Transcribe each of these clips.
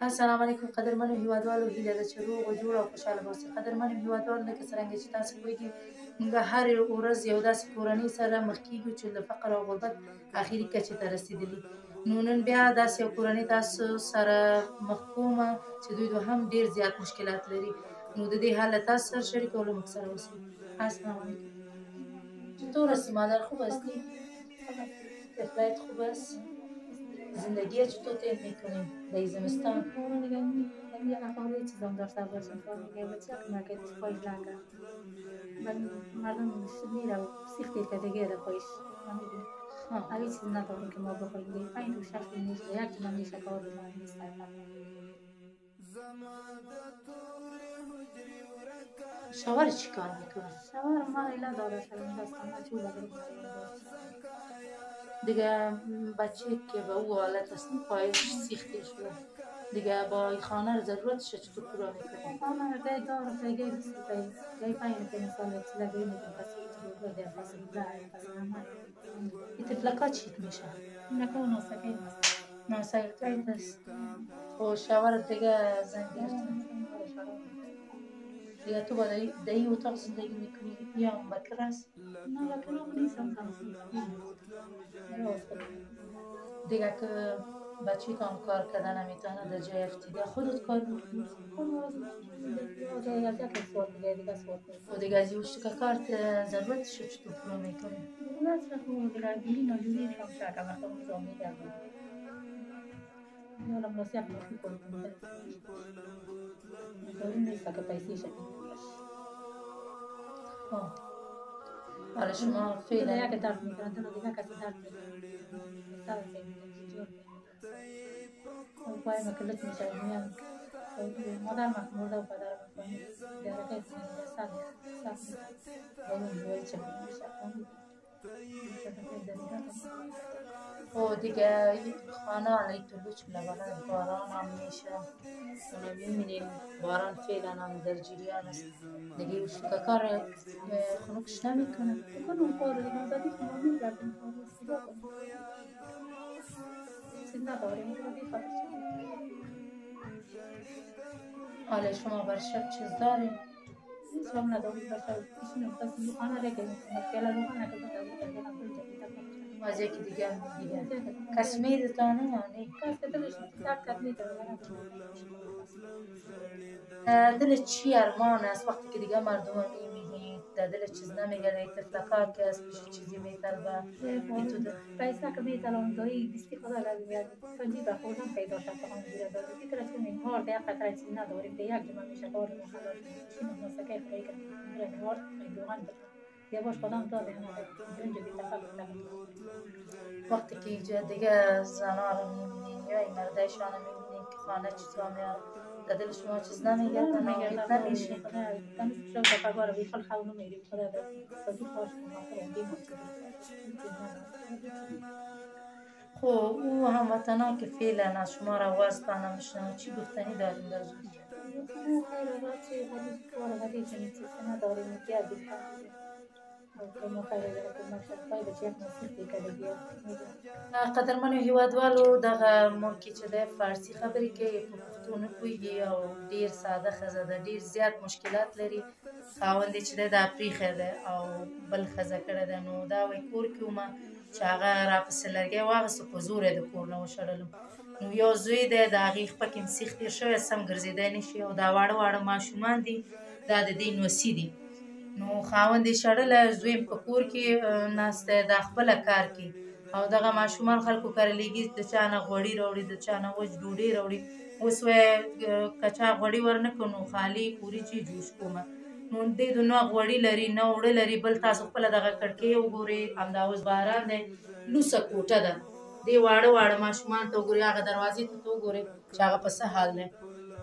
السلام علیکم قدرمنو هیوادوالو، هیله ده چې روغ او جوړ او خوشحاله به اوسئ. قدرمنو هیوادوالو، لکه څرنګه چې تاسو پوهېږئ موږ هرې ورځ یو داسې کورنۍ سره مخ کېږو چې د فقر او غربت اخري کچې ته رسېدلي. نو نن بیا داسې یو کورنۍ تاسو سره مخ کومه چې دوی هم ډېر زیات مشکلات لري. نو د دې حال تاسو سره شریکولو موږ سره اوسئ. السلام علیکم. چطور هستی مادر؟ خوب هستی؟ طفلت خوب است؟ زندگی چطور طی میکنیم در این زمستان؟ یه اقامه چیزام داشته باشم تا میگه بچه که مکتش پایش لنگه مردم میره و سیخ دیر که دیگه پایش هیچ چیز نداریم که ما بخوریم دیگه 5 و 6 و نیست یک جمع میشه کار ما نیست. شوهر چی کار میکنه؟ شوهر ما ایلا داره شویم دستانه چوب بگیریم دیگه بچه که به او حالت است پایش سیخته شده دیگه با این خانه رو ضرورتش چطور پورا میکنه؟ خانه رو گای دار و گای بسی گای 5 سال چیزا گای میکنم کسی چیزا بوده کسی بوده کسی همه این طفلکا چیت میشه؟ نکو ناسکه ناسکه است. و شوهر دیگه زن گرفته دیگه تو با در این اتاق زندگی میکنی یا بکر است؟ نه بکر هم نیستم دیگه که بچه تان کار کردن نمیتونه در جای افتیده خودت کار میکنی؟ و دیگه از این که کارت ضرورتش چطور پورا میکنی؟ حالا شما فعلا یک درد میکنن تو دیگه کسی درد پای مکلت میشه میان مادر مرده و پدر درکه سال و دیگه خانه علی طلوع لبنان باران هم میشه اونو میبینیم باران فعلا هم در جریان است دیگه اوش که کار خنکش نمیکنه کنم کار دیگه زدی که ما میگردیم چیز نداریم حالا شما بر شب چیز داریم؟ هیچ هم نداریم بر شب پیشیم کسی میخوانه رگه میکنه فعلا روحانه که از یکی دیگه میگه کس میده تانه یا نه؟ کس دلش درد کرد میده دلت چی ارمان است وقتی که دیگه مردم میبینی در دلت چیز نمیگه طفلکا که از پیش چیزی میطلبه پیسه که میطلبم دایی دستی خدا لازم پنجی به خوردم پیدا شد هم دیگه داره فکر است کنیم هار ده قطره چیز نداریم ده یک جمع میشه کار حلال شیم مسکه خیلی کنیم هار دوغان یه باش خودم داده همه برنج بیتفاوت وقتی که اینجا دیگه زنها رو میبینین یا این مردایشان رو میبینین که خانه چیزا میارن در دل شما چیز نمیگرد نامید نمیشه تمیز شو تا پگاه رو بیخال خونو میریم خدا در صدی خوش کنم خب او هموطنا که فعلا از شما رو واسطه نمیشنن چی گفتنی داریم در زود؟ خیر آقا چی حدیث کار حدیث چنین چیزی نداریم که از این قدرمنو هیوادوالو دغه ملکی چې د فارسي خبرې کوي په پښتو نه پوهېږي او ډېر ساده ښځه ده ډېر زیات مشکلات لري خاوند یې چې دی دا پریښی دی او بل ښځه کړې ده نو دا وایي کور کې ومه چې هغه راپسې لرګی واخیسته په زور یې د کور نه وشړلم نو یو زوی دی د هغې خپه کې سیخ تېر شوی سم ګرځېدی نه شي او دا واړه واړه ماشومان دي دا د دې نوسي دي نو خاوند یې شړلی زوی په کور کې ناست دی دا خپله کار کوي او دغه ماشومان خلکو کره لیږي د چا نه غوړي راوړي د چا نه وچ ډوډۍ راوړي اوس وایي که چا غوړي ورنه کړو نو خالي وریجې جوش کومه نو دې د نه غوړي لري نه اوړه لري بل تاسو خپله دغه کړکۍ وګورئ همدا اوس باران دی لوڅه کوټه ده دې واړه واړه ماشومان ته وګورئ هغه دروازې ته وګورئ چې هغه په څه حال دی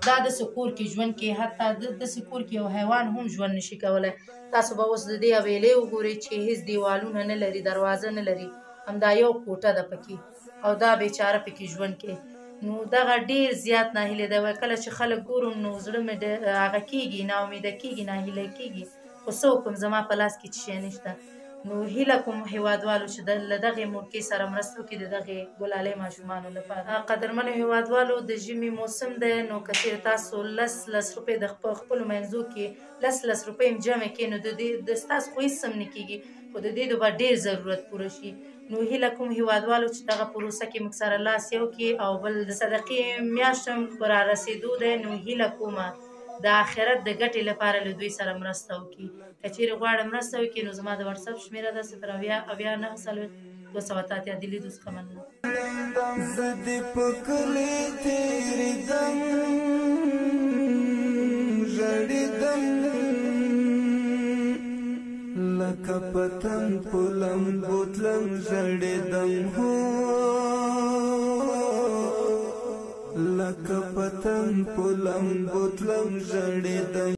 دا داسې کور کې ژوند کې حتی داسې کور کې یو حیوان هم ژوند نشي کولی تاسو به اوس د دې حویلۍ وګورئ چې هېڅ دیوالونه نه لري دروازه نه لري همدا یو کوټه ده پکې او دا بیچاره پکې ژوند کوي نو دغه ډېر زیات ناهیلی دی وایي کله چې خلک ګورم نو زړه مې هغه کېږي ناامیده کېږي ناهیلی کېږي خو څه وکړم زما په لاس کې څه شی نشته نو هیله کوم هیوادوالو چې له دغې موقع سره مرسته وکړي د دغې ګلالۍ ماشومانو لپاره. قدرمنو هیوادوالو د ژمي موسم دی، نو که چېرې تاسو 10 روپۍ د خپلو منځو کې 10 روپۍ هم جمع کړئ نو د ستاسو خو هېڅ هم نه کېږي، خو د دې به ډېر ضرورت پوره شي. نو هیله کوم هیوادوالو چې دغه پروسه کې موږ سره لاس یو کړي، او بل د صدقې میاشت هم په رارسېدو دی، نو هیله کومه د آخرت د ګټې لپاره له دوی سره مرسته وکړي. که چېرې غواړئ مرسته وکړي نو زما د وټساپ شمېره ده 0809240 د لیدو څخه مننه. زه دې په کلي تېرېدم ژړېدم لکه پتنګ په لمبو تلم ژړېدم هو لکه پتنګ په لمبو تلم ژړېدم